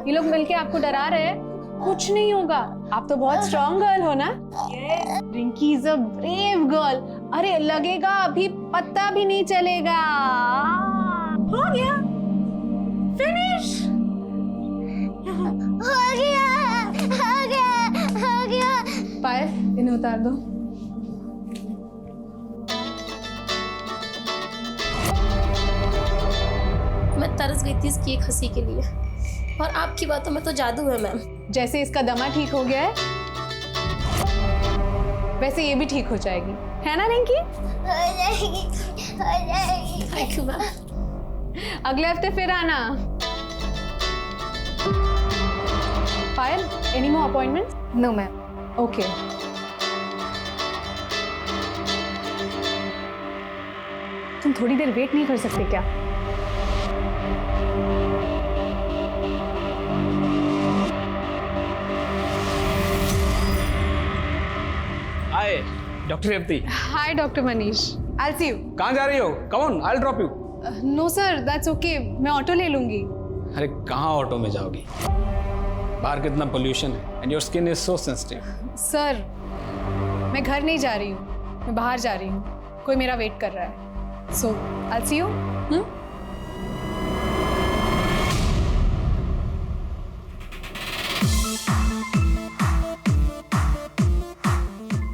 ये लोग मिलके आपको डरा रहे हैं। कुछ नहीं होगा, आप तो बहुत स्ट्रॉन्ग गर्ल हो ना। Rinki is a brave girl. अरे लगेगा अभी पता भी नहीं चलेगा। हो गया, फिनिश हो गया, हो गया, हो गया। पायल, इन्हें उतार दो। मैं तरस गई थी इसकी एक हंसी के लिए, और आपकी बातों में तो जादू है मैम। जैसे इसका दमा ठीक हो गया है, वैसे ये भी ठीक हो जाएगी, है ना रिंकी? हो जाएगी, हो जाएगी। Thank you ma'am. अगले हफ्ते फिर आना। Payal, any more appointments? No ma'am. Okay. तुम थोड़ी देर वेट नहीं कर सकते क्या? Hi doctor Revathi. Hi doctor Manish, I see you. कहाँ जा रही हो? Come on, I will drop you. No sir, that's okay, मैं ऑटो ले लूंगी। अरे कहाँ ऑटो में जाओगी? बाहर कितना पोल्यूशन है and your skin is so sensitive. Sir, मैं घर नहीं जा रही हूँ, मैं बाहर जा रही हूँ। कोई मेरा वेट कर रहा है। So I see you.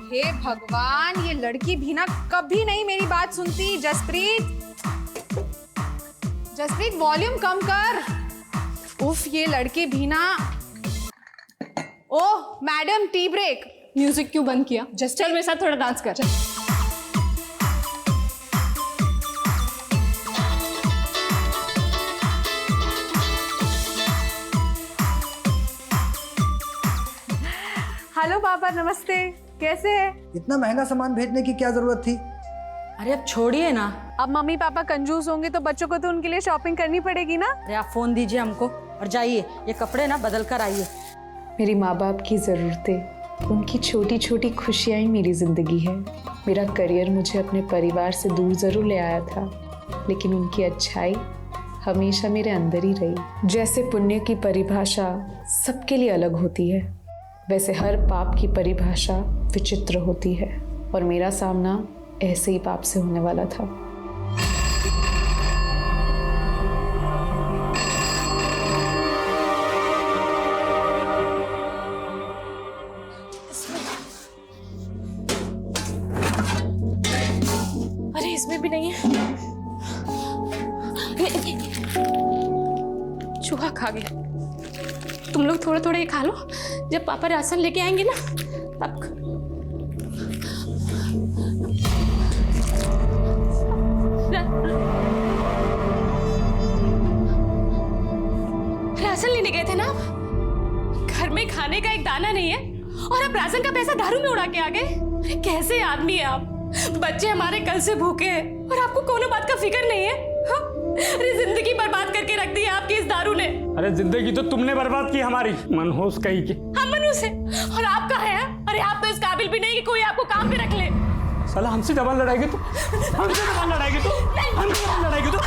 हे भगवान, ये लड़की भी ना कभी नहीं मेरी बात सुनती। जसप्रीत, जसप्रीत वॉल्यूम कम कर। उफ, ये लड़की भी ना। ओह मैडम, टी ब्रेक। म्यूजिक क्यों बंद किया? जस्ट चल मेरे साथ थोड़ा डांस कर। हेलो पापा, नमस्ते, कैसे है? इतना महंगा सामान भेजने की क्या जरूरत थी? अरे अब छोड़िए ना। अब मम्मी पापा कंजूस होंगे तो बच्चों को तो उनके लिए शॉपिंग करनी पड़ेगी ना। अरे आप फोन दीजिए हमको और जाइए, ये कपड़े ना बदल कर आइए। मेरी माँ बाप की ज़रूरतें, उनकी छोटी छोटी खुशियाँ ही मेरी ज़िंदगी है। मेरा करियर मुझे अपने परिवार से दूर ज़रूर ले आया था, लेकिन उनकी अच्छाई हमेशा मेरे अंदर ही रही। जैसे पुण्य की परिभाषा सबके लिए अलग होती है, वैसे हर पाप की परिभाषा विचित्र होती है, और मेरा सामना ऐसे ही पाप से होने वाला था। अरे इसमें भी नहीं है। चूहा खा गया। तुम लोग थोड़ा थोड़ा ही खा लो, जब पापा राशन लेके आएंगे ना तब। राशन लेने गए थे ना? घर में खाने का एक दाना नहीं है और आप राशन का पैसा दारू में उड़ा के आ गए। अरे कैसे आदमी है आप? बच्चे हमारे कल से भूखे हैं और आपको कोनो बात का फिक्र नहीं है। हाँ? अरे जिंदगी बर्बाद करके रख दी है आपकी इस दारू ने। अरे जिंदगी तो तुमने बर्बाद की हमारी, मनहूस कहीं की। हम मनहूस है और आप कहाँ हैं? अरे आप तो इस काबिल भी नहीं कि कोई आपको काम पे रख ले। साला हमसे डबल लड़ाएगी तू, हमसे डबल लड़ाएगी तू, हमसे डबल लड़ाएगी तू।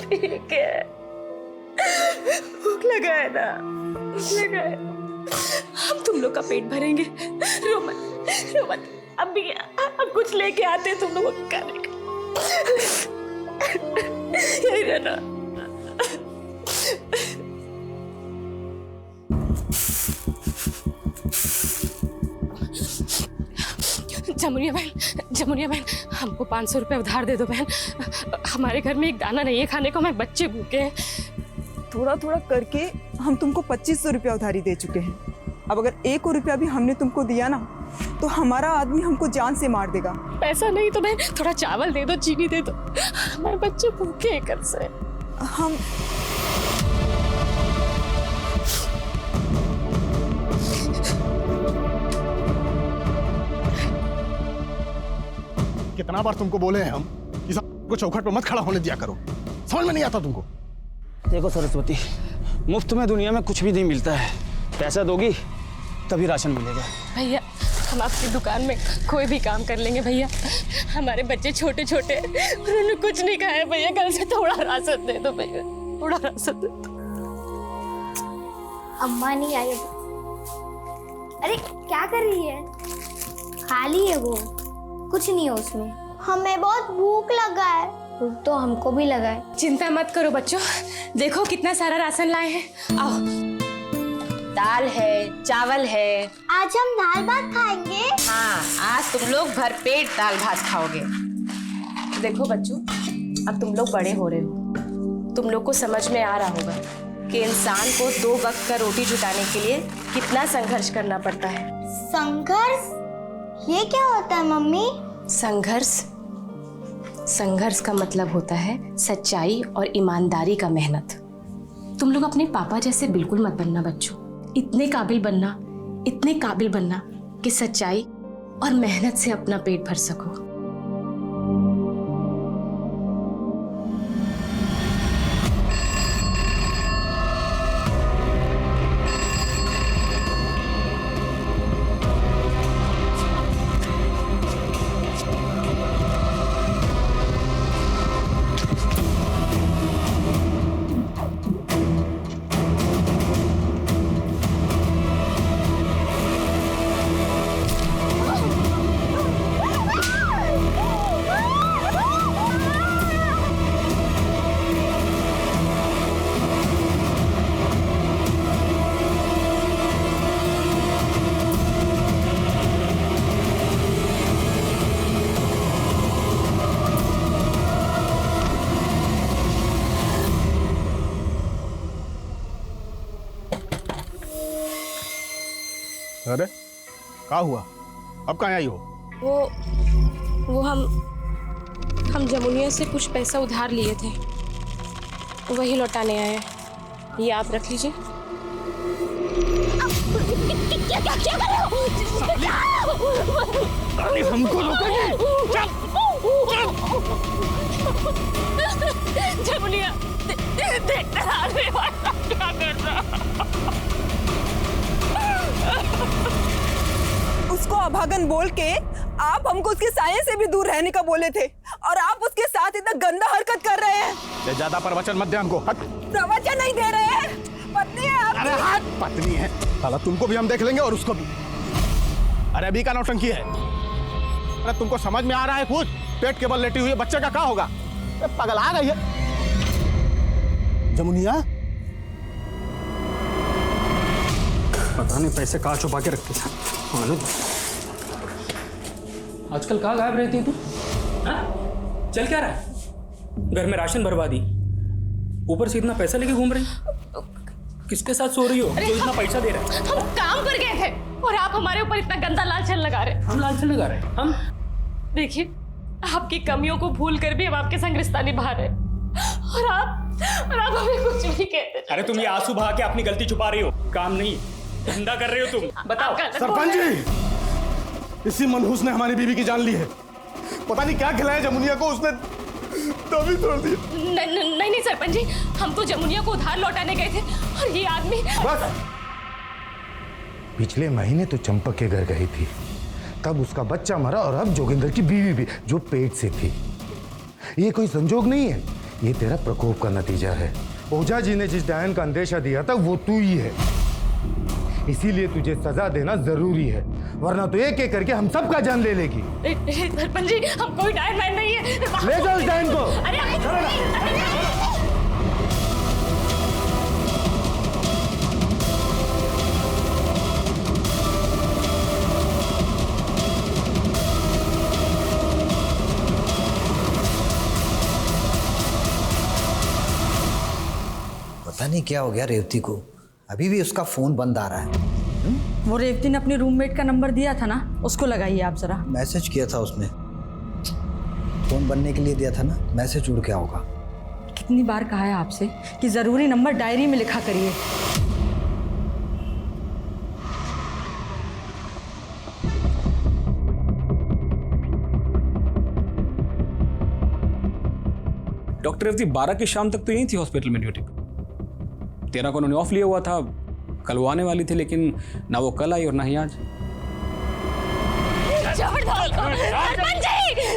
ठीक है, भूख लगा है ना? लगा है। हम तुम लोग का पेट भरेंगे। रो मत, रो मत। अब कुछ लेके आते हैं तुम लोगों को खाने का। यही रहना। जमुनिया बहन, हमको 500 रुपये उधार दे दो बहन। हमारे घर में एक दाना नहीं है खाने को, हमारे बच्चे भूखे हैं। थोड़ा थोड़ा करके हम तुमको 2500 रुपया उधारी दे चुके हैं। अब अगर 1 रुपया भी हमने तुमको दिया ना तो हमारा आदमी हमको जान से मार देगा। पैसा नहीं तो बहन थोड़ा चावल दे दो, चीनी दे दो, हमारे बच्चे भूखे हैं कल से। हम कितना बार तुमको बोले हैं हम कि सबको चौखट पर मत खड़ा होने दिया करो, समझ में नहीं आता तुमको? देखो सरस्वती, मुफ्त में दुनिया में कुछ भी नहीं मिलता है। पैसा दोगी तभी राशन मिलेगा। भैया हम आपकी दुकान में कोई भी काम कर लेंगे भैया। हमारे बच्चे छोटे छोटे, उन्होंने कुछ नहीं खाया भैया। कल से थोड़ा राशन दे दो भैया, थोड़ा राशन दे दो। अम्मा नहीं आई अभी। अरे क्या कर रही है? खाली है वो, कुछ नहीं है उसमें। हमें बहुत भूख लगा है। भूख तो हमको भी लगा है। चिंता मत करो बच्चों, देखो कितना सारा राशन लाए हैं। आओ, दाल है, चावल है। आज हम दाल भात खाएंगे। हाँ, आज तुम लोग भरपेट दाल भात खाओगे। देखो बच्चों, अब तुम लोग बड़े हो रहे हो, तुम लोग को समझ में आ रहा होगा कि इंसान को 2 वक्त का रोटी जुटाने के लिए कितना संघर्ष करना पड़ता है। संघर्ष? ये क्या होता है मम्मी? संघर्ष का मतलब होता है सच्चाई और ईमानदारी का मेहनत। तुम लोग अपने पापा जैसे बिल्कुल मत बनना बच्चों। इतने काबिल बनना कि सच्चाई और मेहनत से अपना पेट भर सको। अरे क्या हुआ? अब कहाँ आई हो? वो हम जमुनिया से कुछ पैसा उधार लिए थे, वही लौटाने आए हैं। ये आप रख लीजिए। हमको जमुनिया देखते क्या कर रहा। उसको अभागन बोल के आप हमको उसके साये से भी दूर रहने का बोले थे, और आप उसके साथ इतना गंदा हरकत कर रहे हैं। ये ज्यादा प्रवचन मत दे हमको। हट। प्रवचन नहीं दे रहे हैं, पत्नी है आपकी। अरे हट, पत्नी है साला, तुमको भी हम देख लेंगे और उसको भी। अरे अभी का नौटंकी है? अरे तुमको समझ में आ रहा है कुछ? पेट के बल लेटी हुई बच्चे का क्या होगा? पगल आ गई है जमुनिया। पता नहीं पैसे कहाँ छुपा के रखते थे। आजकल कहाँ गायब रहती तू? हाँ? चल क्या रहा है? घर में राशन भरवा दी, ऊपर से इतना पैसा लेके घूम रही। किसके साथ सो रही हो जो इतना पैसा दे रहा है? हम काम पर गए थे और आप हमारे ऊपर इतना गंदा लालचन लगा रहे। हम लालचन लगा रहे हैं? हम देखिए, आपकी कमियों को भूल कर भी हम आपके संग रिश्ता निभा रहे और आप हमें कुछ भी कहते। अरे तुम ये आंसू बहा के अपनी गलती छुपा रही हो, काम नहीं धंधा कर रहे हो तुम। बताओ। सरपंच जी, इसी मनहूस ने हमारी बीवी की जान ली है। पता नहीं क्या खिलाया जमुनिया को, उसने तभी तोड़ दिया। नहीं सरपंच जी, हम तो जमुनिया को उधार लौटाने गए थे और ये आदमी। बस। पिछले महीने तो चंपक के घर गई थी, तब उसका बच्चा मरा, और अब जोगिंदर की बीवी भी जो पेट से थी। ये कोई संजोग नहीं है, ये तेरा प्रकोप का नतीजा है। ओझा जी ने जिस डायन का अंदेशा दिया था वो तू ही है, इसीलिए तुझे सजा देना जरूरी है, वरना तो एक एक करके हम सबका जान ले लेगी। सरपंच जी, हम कोई डायन मैन नहीं है। ले जाओ उस डायन को। पता नहीं क्या हो गया रेवती को, अभी भी उसका फोन बंद आ रहा है। वो रेवती ने अपने रूममेट का नंबर दिया था ना, उसको लगाइए आप जरा। मैसेज किया था उसने, फोन बनने के लिए दिया था ना, मैसेज उड़ गया होगा। कितनी बार कहा है आपसे कि जरूरी नंबर डायरी में लिखा करिए। डॉक्टर रेवती 12 की शाम तक तो यही थी हॉस्पिटल में ड्यूटी पे। 13 को उन्होंने ऑफ लिया हुआ था, कल वो आने वाली थी, लेकिन ना वो कल आई और ना ही आज।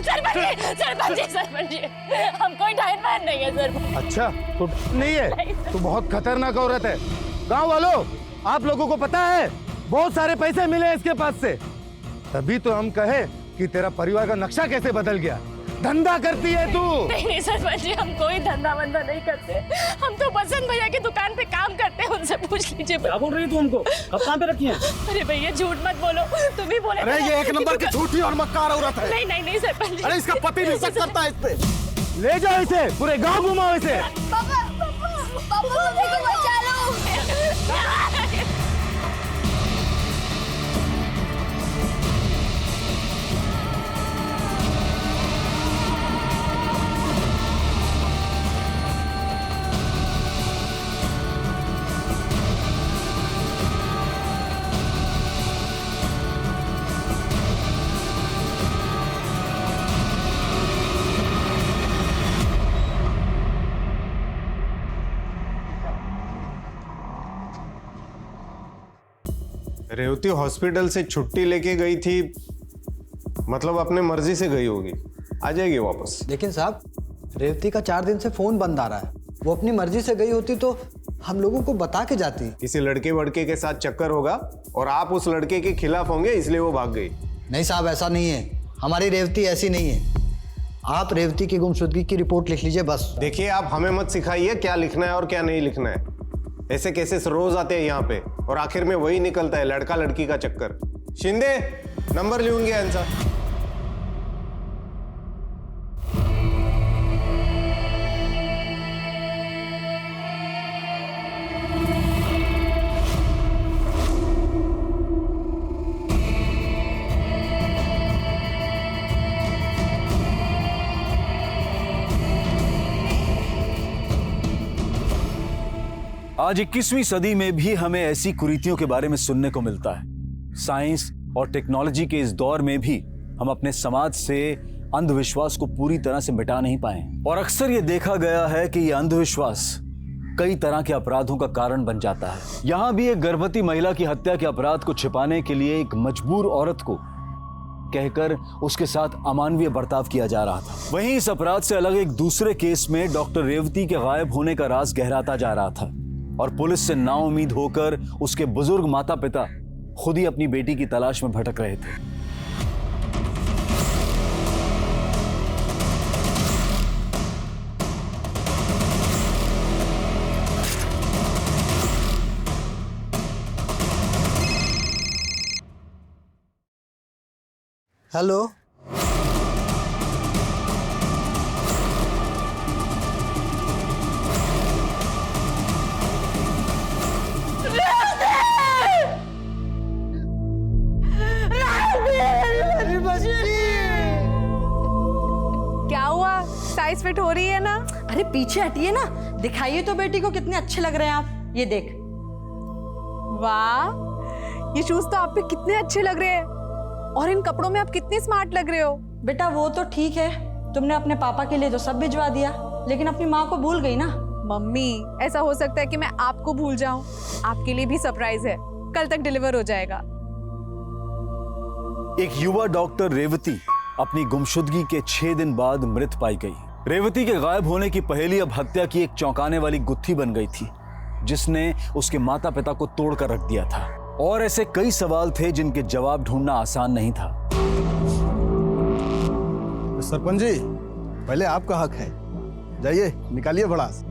सरपंच जी हम कोई डायन मैन नहीं है सर। अच्छा तो नहीं है, तू बहुत खतरनाक औरत है। गांव वालों, आप लोगों को पता है बहुत सारे पैसे मिले इसके पास से, तभी तो हम कहे कि तेरा परिवार का नक्शा कैसे बदल गया। धंधा करती है तू। नहीं सरपंच जी, हम कोई धंधा वंधा नहीं करते, हम तो बसंत भैया की दुकान पे काम करते हैं, उनसे पूछ लीजिए। क्या बोल रही है तू हमको? कब कहाँ पे रखी है? अरे भैया झूठ मत बोलो, तुम ही बोले। अरे ये एक नंबर की झूठी और मक्कार औरत है। नहीं सरपंच जी। अरे इसका पति भी शक करता है इस पे। ले जाओ इसे, पूरे गांव घुमाओ इसे। पापा मम्मी को बचा लो। रेवती हॉस्पिटल से छुट्टी लेके गई थी, मतलब अपने मर्जी से गई होगी, आ जाएगी वापस। लेकिन साहब, रेवती का 4 दिन से फोन बंद आ रहा है। वो अपनी मर्जी से गई होती तो हम लोगों को बता के जाती। किसी लड़के वड़के के साथ चक्कर होगा और आप उस लड़के के खिलाफ होंगे, इसलिए वो भाग गई। नहीं साहब, ऐसा नहीं है। हमारी रेवती ऐसी नहीं है। आप रेवती की गुमशुदगी की रिपोर्ट लिख लीजिए बस। देखिए, आप हमें मत सिखाइए क्या लिखना है और क्या नहीं लिखना है। ऐसे केसेस रोज आते हैं यहाँ पे और आखिर में वही निकलता है, लड़का लड़की का चक्कर। शिंदे, नंबर लिहून घ्या यांचा। आज 21वीं सदी में भी हमें ऐसी कुरीतियों के बारे में सुनने को मिलता है। साइंस और टेक्नोलॉजी के इस दौर में भी हम अपने समाज से अंधविश्वास को पूरी तरह से मिटा नहीं पाए और अक्सर ये देखा गया है कि ये अंधविश्वास कई तरह के अपराधों का कारण बन जाता है। यहाँ भी एक गर्भवती महिला की हत्या के अपराध को छिपाने के लिए एक मजबूर औरत को कहकर उसके साथ अमानवीय बर्ताव किया जा रहा था। वहीं इस अपराध से अलग एक दूसरे केस में डॉक्टर रेवती के गायब होने का राज गहराता जा रहा था और पुलिस से नाउम्मीद होकर उसके बुजुर्ग माता पिता खुद ही अपनी बेटी की तलाश में भटक रहे थे। हेलो, क्या हुआ? साइज फिट हो रही है ना? अरे पीछे हटिए ना, दिखाइए तो बेटी को कितने अच्छे लग रहे हैं आप। ये देख। वाह, ये शूज तो आप पे कितने अच्छे लग रहे हैं और इन कपड़ों में आप कितने स्मार्ट लग रहे हो। बेटा वो तो ठीक है, तुमने अपने पापा के लिए तो सब भिजवा दिया, लेकिन अपनी माँ को भूल गई ना। मम्मी, ऐसा हो सकता है कि मैं आपको भूल जाऊं। आपके लिए भी सरप्राइज है, कल तक डिलीवर हो जाएगा। एक युवा डॉक्टर रेवती अपनी गुमशुदगी के 6 दिन बाद मृत पाई गई। रेवती के गायब होने की पहेली अब हत्या की एक चौंकाने वाली गुत्थी बन गई थी, जिसने उसके माता पिता को तोड़कर रख दिया था। और ऐसे कई सवाल थे जिनके जवाब ढूंढना आसान नहीं था। सरपंच जी, पहले आपका हक है, जाइए निकालिए भड़ास।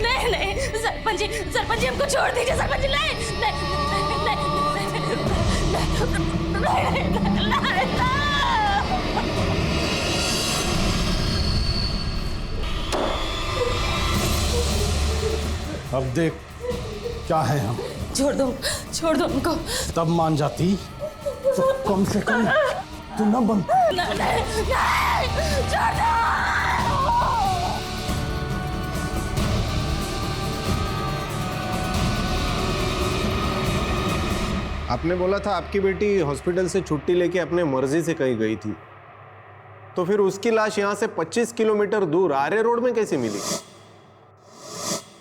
नहीं सरपंच जी हमको छोड़ दीजिए। सरपंच जी अब देख क्या है हम। छोड़ दो हमको। तब मान जाती तो कम से कम तू न बन। छोड़ दो। आपने बोला था आपकी बेटी हॉस्पिटल से छुट्टी लेके अपने मर्जी से कहीं गई थी, तो फिर उसकी लाश यहाँ से 25 किलोमीटर दूर आर्य रोड में कैसे मिली?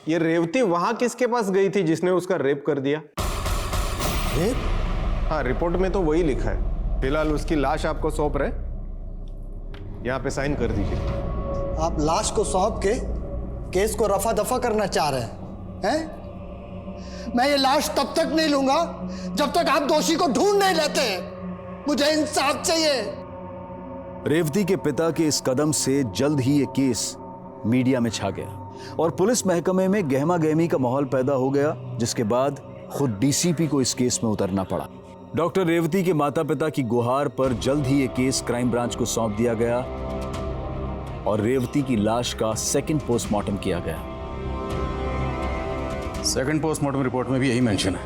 ये रेवती वहां किसके पास गई थी जिसने उसका रेप कर दिया? रेप? हाँ, रिपोर्ट में तो वही लिखा है। फिलहाल उसकी लाश आपको सौंप रहे, यहाँ पे साइन कर दीजिए। आप लाश को सौंप के केस को रफा दफा करना चाह रहे हैं? मैं ये लाश तब तक नहीं लूंगा जब तक आप दोषी को ढूंढ नहीं लेते। मुझे इंसाफ चाहिए। रेवती के पिता के इस कदम से जल्द ही ये केस मीडिया में छा गया और पुलिस महकमे में गहमा गहमी का माहौल पैदा हो गया, जिसके बाद खुद डीसीपी को इस केस में उतरना पड़ा। डॉक्टर रेवती के माता पिता की गुहार पर जल्द ही ये केस क्राइम ब्रांच को सौंप दिया गया और रेवती की लाश का सेकंड पोस्टमार्टम किया गया। सेकंड पोस्टमार्टम रिपोर्ट में भी यही मेंशन है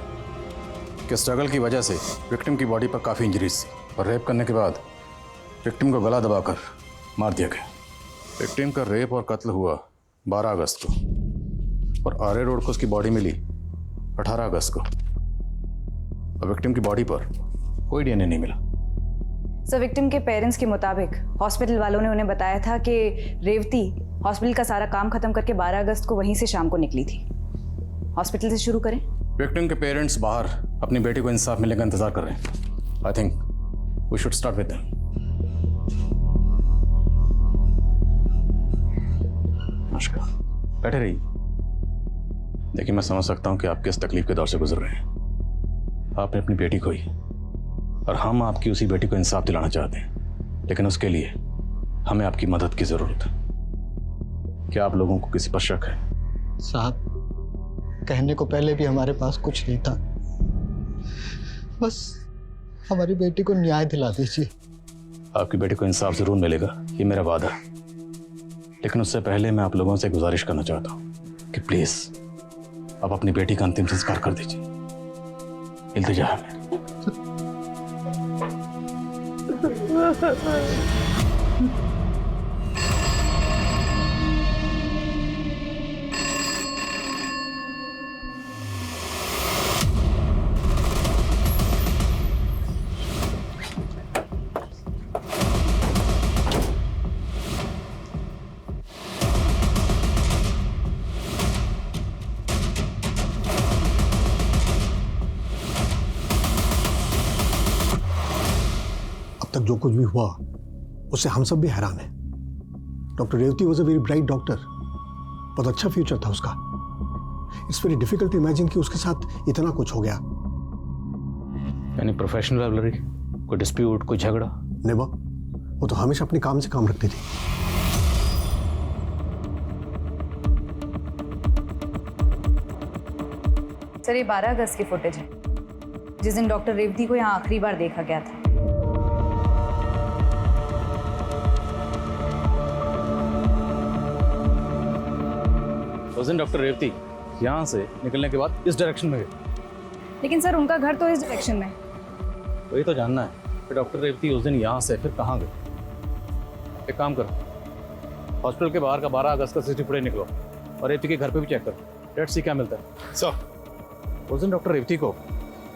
कि स्ट्रगल की वजह से विक्टिम की बॉडी पर काफ़ी इंजरीज थी और रेप करने के बाद विक्टिम को गला दबाकर मार दिया गया। विक्टिम का रेप और कत्ल हुआ 12 अगस्त को और आरे रोड को उसकी बॉडी मिली 18 अगस्त को और विक्टिम की बॉडी पर कोई डीएनए नहीं मिला। सर, विक्टिम के पेरेंट्स के मुताबिक हॉस्पिटल वालों ने उन्हें बताया था कि रेवती हॉस्पिटल का सारा काम खत्म करके 12 अगस्त को वहीं से शाम को निकली थी। हॉस्पिटल से शुरू करें। विक्टिम के पेरेंट्स बाहर अपनी बेटी को इंसाफ मिलने का इंतजार कर रहे हैं। I think we should start with them. नमस्कार, बैठे रहिए। देखिए, मैं समझ सकता हूं कि आप किस तकलीफ के दौर से गुजर रहे हैं। आपने अपनी बेटी खोई और हम आपकी उसी बेटी को इंसाफ दिलाना चाहते हैं, लेकिन उसके लिए हमें आपकी मदद की जरूरत है। क्या आप लोगों को किसी पर शक है? साहब, कहने को पहले भी हमारे पास कुछ नहीं था। बस हमारी बेटी को न्याय दिला दीजिए। आपकी बेटी को इंसाफ जरूर मिलेगा, ये मेरा वादा है। लेकिन उससे पहले मैं आप लोगों से गुजारिश करना चाहता हूँ कि प्लीज आप अपनी बेटी का अंतिम संस्कार कर दीजिए। इल्तिजा है मेरी। तक जो कुछ भी हुआ उससे हम सब भी हैरान हैं। Doctor Revati was a very bright doctor, बहुत अच्छा फ्यूचर था उसका। It's very difficult to imagine कि उसके साथ इतना कुछ हो गया। यानी प्रोफेशनल राइवलरी, कोई डिस्प्यूट, कोई झगड़ा? नेवर, वो तो हमेशा अपने काम से काम रखती थी। सर, ये 12 अगस्त की फुटेज है, जिस दिन डॉक्टर रेवती को यहाँ आखिरी बार देखा गया था। उस दिन डॉक्टर रेवती यहाँ से निकलने के बाद इस डायरेक्शन में गए। लेकिन सर, उनका घर तो इस डायरेक्शन में। वही तो जानना है कि डॉक्टर रेवती उस दिन यहाँ से फिर कहाँ गए। एक काम करो, हॉस्पिटल के बाहर का 12 अगस्त का सीसीटीवी फुटेज निकलो और रेवती के घर पे भी चेक करो। लेट्स सी क्या मिलता है। सर, उस दिन डॉक्टर रेवती को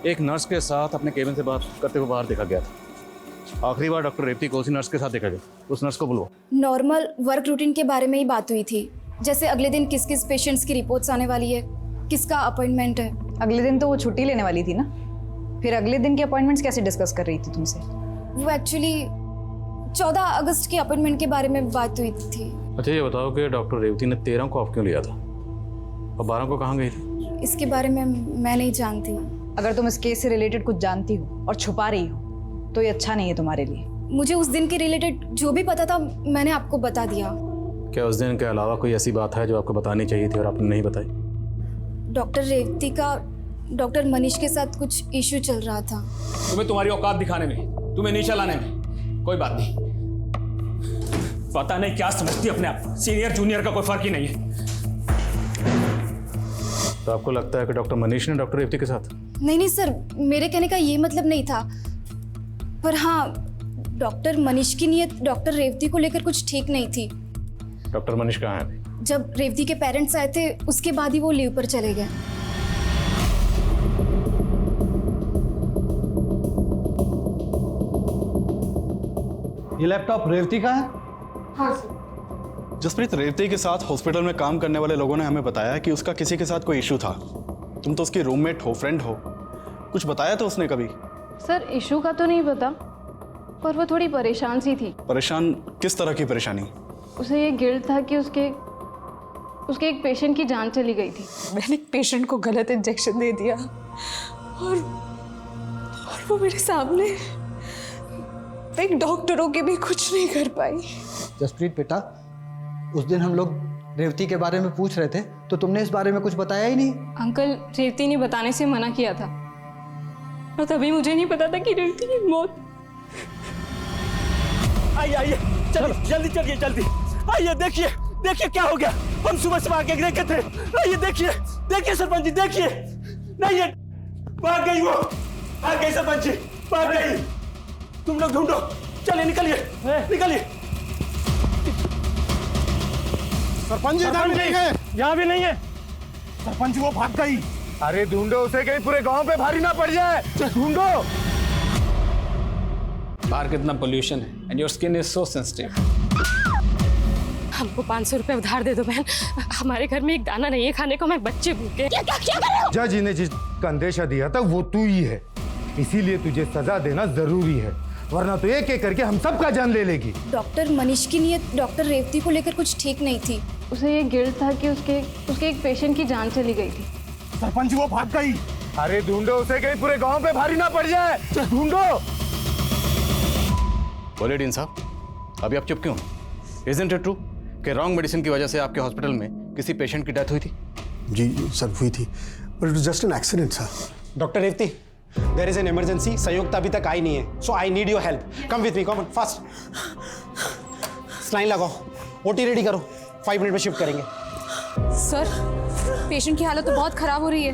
एक नर्स के साथ अपने केबिन से बात करते हुए बाहर देखा गया था। आखिरी बार डॉक्टर रेवती को उसी नर्स के साथ देखा गया। उस नर्स को बुलवाओ। नॉर्मल वर्क रूटीन के बारे में ही बात हुई थी, जैसे अगले दिन किस किस पेशेंट्स की रिपोर्ट्स आने वाली है, किसका अपॉइंटमेंट है। अगले दिन तो वो छुट्टी लेने वाली थी ना, फिर अगले दिन की अपॉइंटमेंट्स कैसे डिस्कस कर रही थी तुमसे? वो एक्चुअली 14 अगस्त की अपॉइंटमेंट के बारे में बात हुई थी। अच्छा, ये बताओ कि डॉक्टर रेवती ने 13 को ऑफ क्यों लिया था और 12 को कहाँ गई थी? इसके बारे में मैं नहीं जानती। अगर तुम इस केस से रिलेटेड कुछ जानती हो और छुपा रही हो तो ये अच्छा नहीं है तुम्हारे लिए। मुझे उस दिन के रिलेटेड जो भी पता था मैंने आपको बता दिया। क्या उस दिन के अलावा कोई ऐसी बात है जो आपको बतानी चाहिए थी और आपने नहीं बताई? डॉक्टर रेवती का डॉक्टर मनीष के साथ कुछ इश्यू चल रहा था। तुम्हें तुम्हारी औकात दिखाने में, तुम्हें नीचा लाने में कोई बात नहीं। पता नहीं क्या समझती अपने आप, सीनियर जूनियर का कोई फर्क ही नहीं है। तो आपको लगता है कि डॉक्टर मनीष ने डॉक्टर रेवती के साथ? नहीं सर, मेरे कहने का ये मतलब नहीं था, पर हाँ, डॉक्टर मनीष की नीयत डॉक्टर रेवती को लेकर कुछ ठीक नहीं थी। डॉक्टर मनीष कहाँ है? जब रेवती के पेरेंट्स आए थे उसके बाद ही वो लीव पर चले गए। ये लैपटॉप रेवती का है? हाँ सर। जसप्रीत, रेवती के साथ हॉस्पिटल में काम करने वाले लोगों ने हमें बताया कि उसका किसी के साथ कोई इशू था। तुम तो उसकी रूममेट हो, फ्रेंड हो, कुछ बताया था उसने कभी? सर इशू का तो नहीं पता, पर वो थोड़ी परेशान सी थी। परेशान किस तरह की परेशानी? उसे ये गिल्ट था कि उसके एक पेशेंट की जान चली गई थी। मैंने एक पेशेंट को गलत इंजेक्शन दे दिया और वो मेरे सामने, एक डॉक्टरों के भी कुछ नहीं कर पाई। जसप्रीत बेटा, उस दिन हम लोग रेवती के बारे में पूछ रहे थे तो तुमने इस बारे में कुछ बताया ही नहीं। अंकल, रेवती ने बताने से मना किया था और तभी मुझे नहीं पता था कि रेवती की मौत। आइए चलो, जल्दी चलिए, जल्दी आइए। देखिए देखिए क्या हो गया, हम सुबह से भाग के देखे थे। आइए देखिए सरपंच जी, देखिए। नहीं है, भाग गई, वो भाग गई सरपंच जी, भाग गई। तुम लोग ढूंढो, चलिए निकलिए निकलिए। सरपंच जी इधर नहीं है, यहाँ भी नहीं है। सरपंच जी वो भाग गई। अरे ढूंढो उसे, कहीं पूरे गांव पे भारी ना पड़ जाए, ढूंढो। बाहर कितना पोल्यूशन है and your skin is so sensitive. हमको 500 रुपए उधार दे दो बहन, हमारे घर में एक दाना नहीं है खाने को, मैं बच्चे भूखे। क्या कर रहे हो? जज ने जिसका अंदेशा दिया था वो तू ही है, इसीलिए तुझे सजा देना जरूरी है, वरना तो एक एक करके हम सबका जान ले लेगी। डॉक्टर मनीष की नीयत डॉक्टर रेवती को लेकर कुछ ठीक नहीं थी। उसे ये गिल्ट था कि उसके एक पेशेंट की जान चली गई थी। सरपंच वो भाग गई। अरे ढूंढो उसे, कहीं पूरे गांव पे भारी ना पड़ जाए, ढूंढो। बोले डीन साहब, अभी आप चुप क्यों? इजंट इट ट्रू कि रॉन्ग मेडिसिन की वजह से आपके हॉस्पिटल में किसी पेशेंट की डेथ हुई थी? जी सर हुई थी, but it just an accident sir. Doctor Revathi, there is an emergency. Samyukta अभी तक आई नहीं है, so I need your help. Come with me, come on fast. Saline लगाओ, ओटी रेडी करो, 5 मिनट में शिफ्ट करेंगे। सर पेशेंट की हालत तो बहुत खराब हो रही है।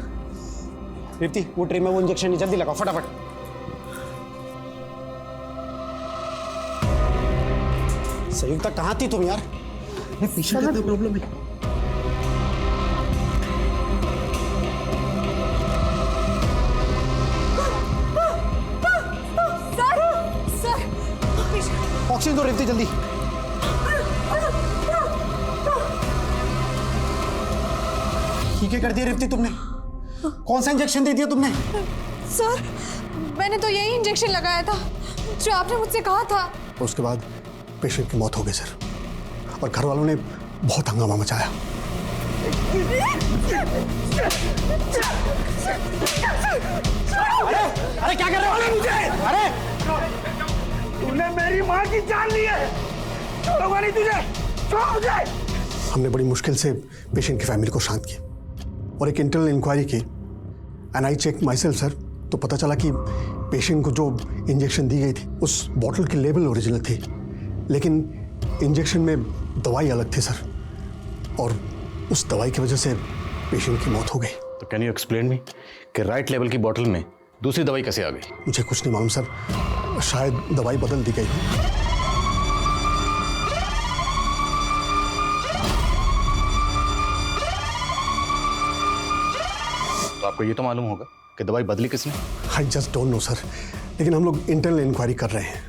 रेवती, वो ट्रे में वो इंजेक्शन जल्दी लगाओ, फटाफट। संयुक्ता कहाँ थी तुम यार? पेशेंट का प्रॉब्लम है। ऑक्सीजन दो रेवती, जल्दी। ठीक है कर दिया रेवती तुमने। कौन सा इंजेक्शन दे दिया तुमने? सर मैंने तो यही इंजेक्शन लगाया था जो आपने मुझसे कहा था। उसके बाद पेशेंट की मौत हो गई सर, और घर वालों ने बहुत हंगामा मचाया। अरे क्या कर रहे हो मुझे? अरे तूने मेरी माँ की जान ली है, छोड़ूंगा नहीं तुझे, छोड़ मुझे। हमने बड़ी मुश्किल से पेशेंट की फैमिली को शांत किया और एक इंटरनल इंक्वायरी की, and I check myself sir, तो पता चला कि पेशेंट को जो इंजेक्शन दी गई थी उस बॉटल की लेबल ओरिजिनल थी, लेकिन इंजेक्शन में दवाई अलग थी सर, और उस दवाई की वजह से पेशेंट की मौत हो गई। तो कैन यू एक्सप्लेन मी कि राइट लेवल की बोतल में दूसरी दवाई कैसे आ गई? मुझे कुछ नहीं मालूम सर, शायद दवाई बदल दी गई हो। तो आपको ये तो मालूम होगा कि दवाई बदली किसने? I just don't know sir, लेकिन हम लोग इंटरनल इंक्वायरी कर रहे हैं।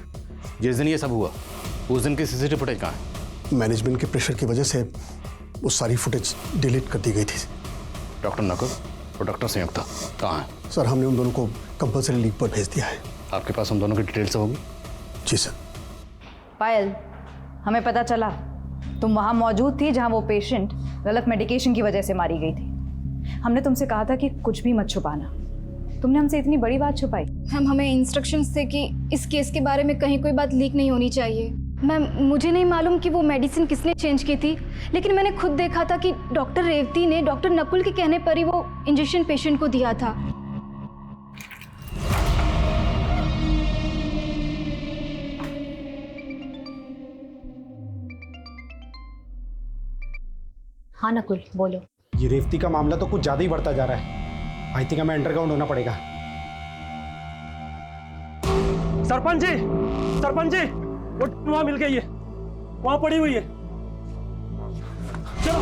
जिस दिन ये सब हुआ उस दिन की सीसीटीवी फुटेज कहाँ है? मैनेजमेंट के प्रेशर की वजह से वो सारी फुटेज डिलीट कर दी गई थी। डॉक्टर नकुल और डॉक्टर संयुक्ता कहाँ हैं? सर हमने उन दोनों को कंपलसरी लीव पर भेज दिया है। आपके पास उन दोनों की डिटेल्स होगी? जी सर। पायल, हमें पता चला तुम वहाँ मौजूद थी जहाँ वो पेशेंट गलत मेडिकेशन की वजह से मारी गई थी। हमने तुमसे कहा था कि कुछ भी मत छुपाना, तुमने हमसे इतनी बड़ी बात छुपाई। मैम हमें इंस्ट्रक्शंस थे कि इस केस के बारे में कहीं कोई बात लीक नहीं होनी चाहिए। मैम मुझे नहीं मालूम कि वो मेडिसिन किसने चेंज की थी, लेकिन मैंने खुद देखा था कि डॉक्टर रेवती ने डॉक्टर नकुल के कहने पर ही वो इंजेक्शन पेशेंट को दिया था। हाँ नकुल बोलो। ये रेवती का मामला तो कुछ ज्यादा ही बढ़ता जा रहा है। आई थिंक हमें अंडरग्राउंड होना पड़ेगा। सरपंच जी वो वहां मिल गई है, वहां पड़ी हुई है। चलो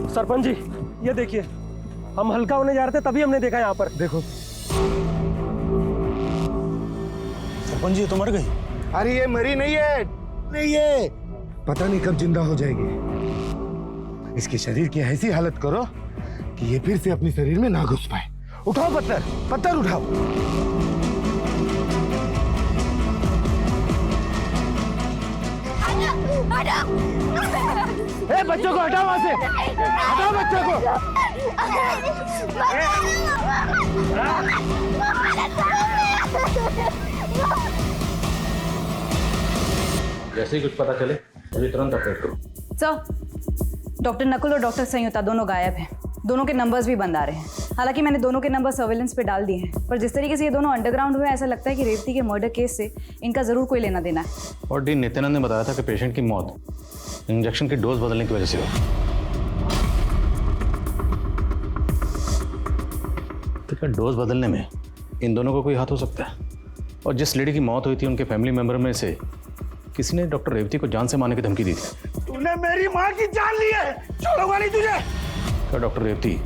सरपंच जी, ये देखिए, हम हल्का होने जा रहे थे तभी हमने देखा यहाँ पर। देखो सरपंच जी, ये तो मर गई। अरे ये मरी नहीं है, नहीं है, पता नहीं कब जिंदा हो जाएगी। इसके शरीर की ऐसी हालत करो कि ये फिर से अपने शरीर में ना घुस पाए, उठाओ पत्थर, पत्थर उठाओ। ए, बच्चों को हटाओ वहां से, हटाओ बच्चों को। जैसे ही कुछ पता चले मुझे तुरंत अपडेट करो। सर, डॉक्टर नकुल और डॉक्टर संयुक्ता दोनों गायब हैं। दोनों के नंबर्स भी बंद आ रहे हैं। हालांकि मैंने दोनों के नंबर सर्वेलेंस पे डाल दिए हैं, पर जिस तरीके से ये दोनों अंडरग्राउंड हुए, ऐसा लगता है कि रेवती के मर्डर केस से इनका जरूर कोई लेना देना है। और डी नित्यानंद ने बताया था कि पेशेंट की मौत इंजेक्शन की डोज बदलने की वजह से हुई। तो क्या डोज बदलने में इन दोनों को कोई हाथ हो सकता है? और जिस लेडी की मौत हुई थी उनके फैमिली मेंबर में से किसी ने डॉक्टर रेवती को जान से मारने की धमकी दी थी। तूने मेरी माँ की जान ली है, छोड़ूंगा नहीं तुझे। क्या डॉक्टर रेवती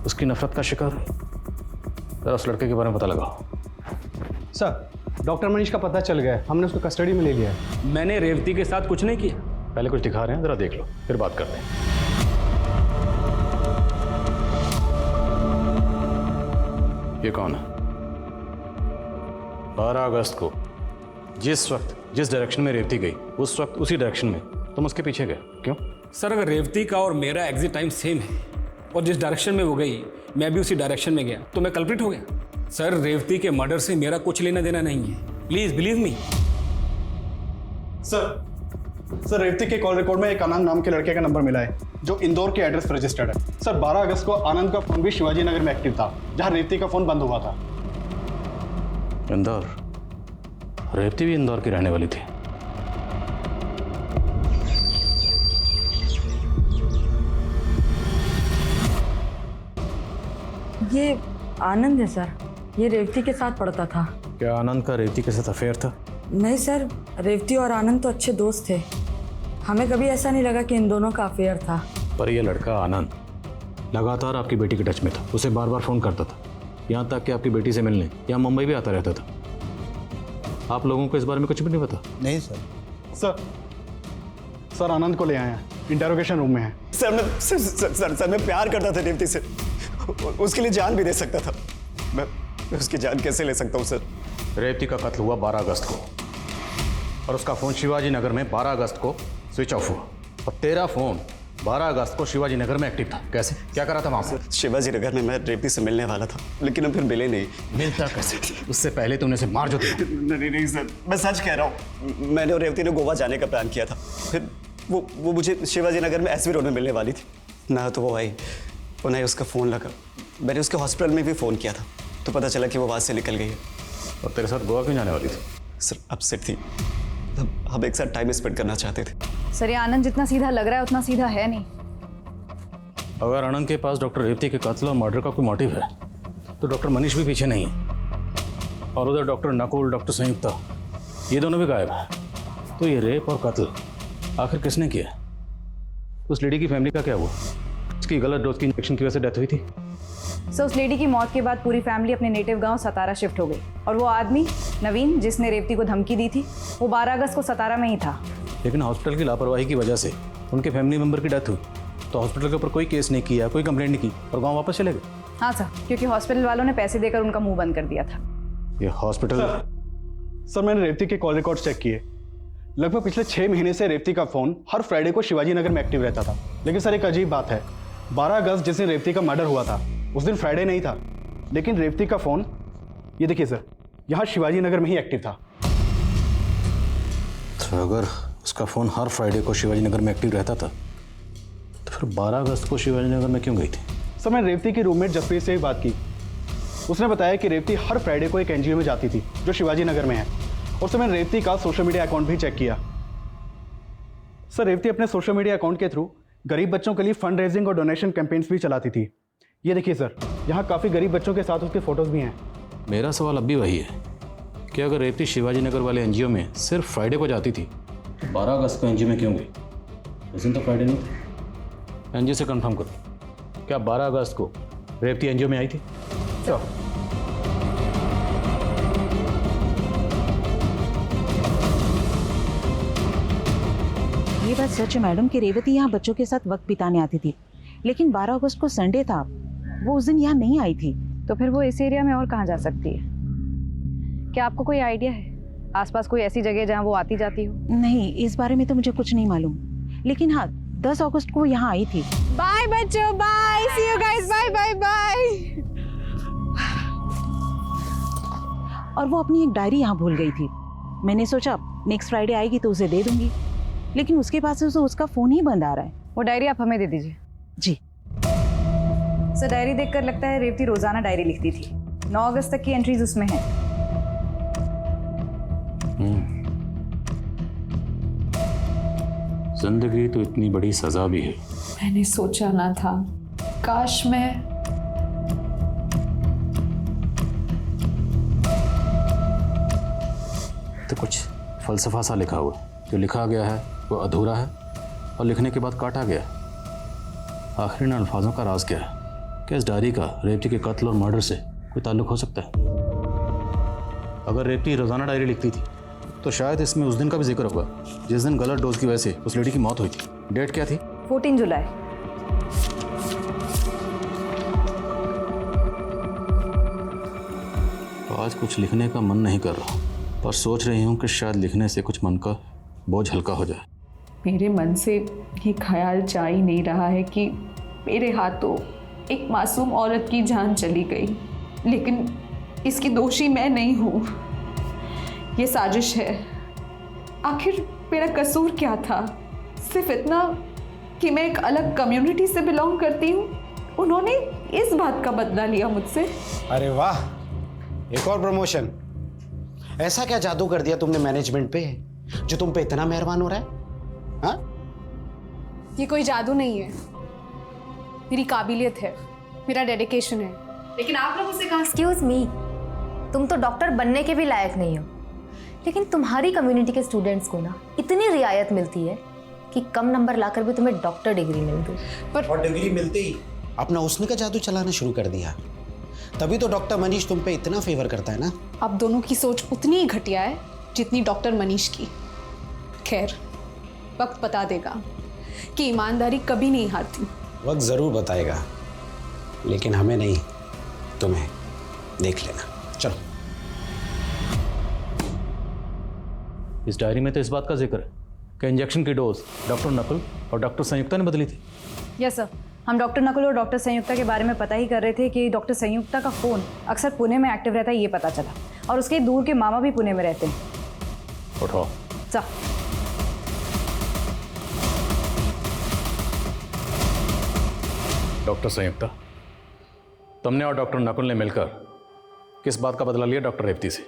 उसकी नफरत का शिकार हुई? जरा उस लड़के के बारे में पता लगाओ। सर, डॉक्टर मनीष का पता चल गया है, हमने उसको कस्टडी में ले लिया है। मैंने रेवती के साथ कुछ नहीं किया। पहले कुछ दिखा रहे हैं, जरा देख लो, फिर बात करते हैं। ये कौन है? 12 अगस्त को जिस वक्त जिस डायरेक्शन में रेवती गई, उस वक्त उसी डायरेक्शन में तुम उसके पीछे गए, क्यों? सर, अगर रेवती का और मेरा एग्जिट टाइम सेम है और जिस डायरेक्शन में वो गई मैं भी उसी डायरेक्शन में गया, तो मैं कल्प्रिट हो गया। सर, रेवती के मर्डर से मेरा कुछ लेना देना नहीं है। Please believe me. Sir, Revati के कॉल रिकॉर्ड में एक आनंद नाम के लड़के का नंबर मिला है जो इंदौर के एड्रेस पर रजिस्टर्ड है। सर, 12 अगस्त को आनंद का फोन भी शिवाजी नगर में एक्टिव था, जहां रेवती का फोन बंद हुआ था। इंदौर? रेवती भी इंदौर की रहने वाली थी। ये आनंद है सर, ये रेवती के साथ पढ़ता था। क्या आनंद का रेवती के साथ अफेयर था? नहीं सर, रेवती और आनंद तो अच्छे दोस्त थे। हमें कभी ऐसा नहीं लगा कि इन दोनों का अफेयर था। पर यह लड़का आनंद लगातार आपकी बेटी के टच में था, उसे बार बार फोन करता था, यहाँ तक कि आपकी बेटी से मिलने यहाँ मुंबई भी आता रहता था। आप लोगों को इस बारे में कुछ भी नहीं पता? नहीं सर। सर, आनंद को ले आए हैं, इंटेरोगेशन रूम में है। सर, मैं प्यार करता था रेवती से, उसके लिए जान भी दे सकता था। मैं उसकी जान कैसे ले सकता हूँ सर? रेवती का कत्ल हुआ 12 अगस्त को और उसका फोन शिवाजी नगर में 12 अगस्त को स्विच ऑफ हुआ, और तेरा फोन 12 अगस्त को शिवाजी नगर में एक्टिव था। कैसे? क्या करा था वहां पर? शिवाजी नगर में मैं रेवती से मिलने वाला था, लेकिन हम फिर मिले नहीं। मिलता कैसे? उससे पहले तूने उसे मार जो दिया। नहीं सर, मैं सच कह रहा हूँ। मैंने और रेवती ने गोवा जाने का प्लान किया था, फिर वो मुझे शिवाजी नगर में एसवी रोड में मिलने वाली थी। ना तो वो आई और ना ही उसका फ़ोन लगा। मैंने उसके हॉस्पिटल में भी फ़ोन किया था, तो पता चला कि वो वहाँ से निकल गई है। और तेरे साथ गोवा क्यों जाने वाली थी? सर, अपसेट थी, हम एक साथ टाइम स्पेंड करना चाहते थे। सर, ये आनंद जितना सीधा लग रहा है उतना सीधा है नहीं। अगर आनंद के पास डॉक्टर रेवती के कत्ल और मर्डर का कोई मोटिव है, तो डॉक्टर मनीष भी पीछे नहीं है। और उधर डॉक्टर नकुल, डॉक्टर संयुक्ता, ये दोनों भी गायब है। तो ये रेप और कत्ल आखिर किसने किया? उस लेडी की फैमिली का क्या हुआ? उसकी गलत डोज की इंजेक्शन की वजह से डेथ हुई थी। सर, उस लेडी की मौत के बाद पूरी फैमिली अपने नेटिव गांव सतारा शिफ्ट हो गई, और वो आदमी नवीन जिसने रेवती को धमकी दी थी, वो 12 अगस्त को सतारा में ही था। लेकिन हॉस्पिटल की लापरवाही की वजह से उनके फैमिली मेंबर की डेथ हुई, तो हॉस्पिटल के ऊपर कोई केस नहीं किया, कोई कंप्लेंट नहीं की और गाँव वापस चले गए। हाँ सर, क्योंकि हॉस्पिटल वालों ने पैसे देकर उनका मुंह बंद कर दिया था। ये हॉस्पिटल? सर, मैंने रेवती के कॉल रिकॉर्ड चेक किए। लगभग पिछले 6 महीने से रेवती का फोन हर फ्राइडे को शिवाजी नगर में एक्टिव रहता था। लेकिन सर, एक अजीब बात है, 12 अगस्त जिस दिन रेवती का मर्डर हुआ था उस दिन फ्राइडे नहीं था, लेकिन रेवती का फोन, ये देखिए सर, यहाँ शिवाजी नगर में ही एक्टिव था। तो अगर उसका फोन हर फ्राइडे को शिवाजी नगर में एक्टिव रहता था, तो फिर 12 अगस्त को शिवाजी नगर में क्यों गई थी? सर, मैंने रेवती की रूममेट जसप्रीत से भी बात की। उसने बताया कि रेवती हर फ्राइडे को एक एनजीओ में जाती थी जो शिवाजी नगर में है, और सर मैंने रेवती का सोशल मीडिया अकाउंट भी चेक किया। सर, रेवती अपने सोशल मीडिया अकाउंट के थ्रू गरीब बच्चों के लिए फंड रेजिंग और डोनेशन कैंपेन्स भी चलाती थी। ये देखिए सर, यहाँ काफ़ी गरीब बच्चों के साथ उसके फोटोज भी हैं। मेरा सवाल अब भी वही है कि अगर रेवती शिवाजी नगर वाले एनजीओ में सिर्फ फ्राइडे को जाती थी, तो 12 अगस्त को एनजीओ में क्यों गई? उस दिन तो फ्राइडे नहीं था। एनजीओ से कंफर्म करो, क्या 12 अगस्त को रेवती एनजीओ में आई थी? ये बात सच है मैडम कि रेवती यहाँ बच्चों के साथ वक्त बिताने आती थी, लेकिन 12 अगस्त को संडे था, वो उस दिन यहाँ नहीं आई थी। तो फिर वो इस एरिया में और कहाँ जा सकती है? क्या आपको कोई आइडिया है आसपास कोई ऐसी जगह जहाँ वो आती जाती हो? नहीं, इस बारे में तो मुझे कुछ नहीं मालूम, लेकिन हाँ 10 अगस्त को यहाँ आई थी। बाय बच्चों, bye, see you guys, bye bye bye. और वो अपनी एक डायरी यहाँ भूल गई थी। मैंने सोचा नेक्स्ट फ्राइडे आएगी तो उसे दे दूंगी, लेकिन उसके पास से उसका फोन ही बंद आ रहा है। वो डायरी आप हमें दे दीजिए। जी सर, डायरी देखकर लगता है रेवती रोजाना डायरी लिखती थी। 9 अगस्त तक की एंट्रीज उसमें हैं। जिंदगी तो इतनी बड़ी सजा भी है। मैंने सोचा ना था, काश मैं तो कुछ फलसफा सा लिखा हुआ, जो लिखा गया है वो अधूरा है और लिखने के बाद काटा गया। आखिर इन अल्फाजों का राज क्या है? क्या इस डायरी का रेवती के कत्ल और मर्डर से कोई ताल्लुक हो सकता है? अगर रेवती रोजाना डायरी लिखती थी तो शायद इसमें उस दिन का भी जिक्र होगा जिस दिन गलत डोज की वजह से उस लेडी की मौत हुई थी। डेट क्या थी? 14 जुलाई। तो आज कुछ लिखने का मन नहीं कर रहा, पर सोच रही हूँ कि शायद लिखने से कुछ मन का बोझ हल्का हो जाए। मेरे मन से ये ख्याल जा ही नहीं रहा है कि मेरे हाथों एक मासूम औरत की जान चली गई, लेकिन इसकी दोषी मैं नहीं हूँ। ये साजिश है। आखिर मेरा कसूर क्या था? सिर्फ इतना कि मैं एक अलग कम्युनिटी से बिलोंग करती हूँ। उन्होंने इस बात का बदला लिया मुझसे। अरे वाह, एक और प्रमोशन। ऐसा क्या जादू कर दिया तुमने मैनेजमेंट पे जो तुम पे इतना मेहरबान हो रहा है? हाँ? ये कोई जादू नहीं है, मेरी काबिलियत है, मेरा डेडिकेशन है। लेकिन आप लोग उसे कहा, एक्सक्यूज मी, तुम तो डॉक्टर बनने के भी लायक नहीं हो, लेकिन तुम्हारी कम्युनिटी के स्टूडेंट्स को ना इतनी रियायत मिलती है कि कम नंबर लाकर भी तुम्हें डॉक्टर डिग्री मिलती है। और डिग्री मिलते ही अपना उसने का जादू चलाना शुरू कर दिया। तभी तो डॉक्टर मनीष तुम पे इतना फेवर करता है ना। अब दोनों की सोच उतनी ही घटिया है जितनी डॉक्टर मनीष की। खैर, वक्त बता देगा कि ईमानदारी कभी नहीं हारती। वक्त जरूर बताएगा, लेकिन हमें नहीं, तुम्हें। देख लेना। चलो। इस डायरी में तो इस बात का जिक्र है कि इंजेक्शन की डोज डॉक्टर नकुल और डॉक्टर संयुक्ता ने बदली थी। यस सर, हम डॉक्टर नकुल और डॉक्टर संयुक्ता के बारे में पता ही कर रहे थे कि डॉक्टर संयुक्ता का फ़ोन अक्सर पुणे में एक्टिव रहता है, ये पता चला। और उसके दूर के मामा भी पुणे में रहते हैं। उठाओ। सर। डॉक्टर संयुक्ता, तुमने और डॉक्टर नकुल ने मिलकर किस बात का बदला लिया डॉक्टर रेवती से?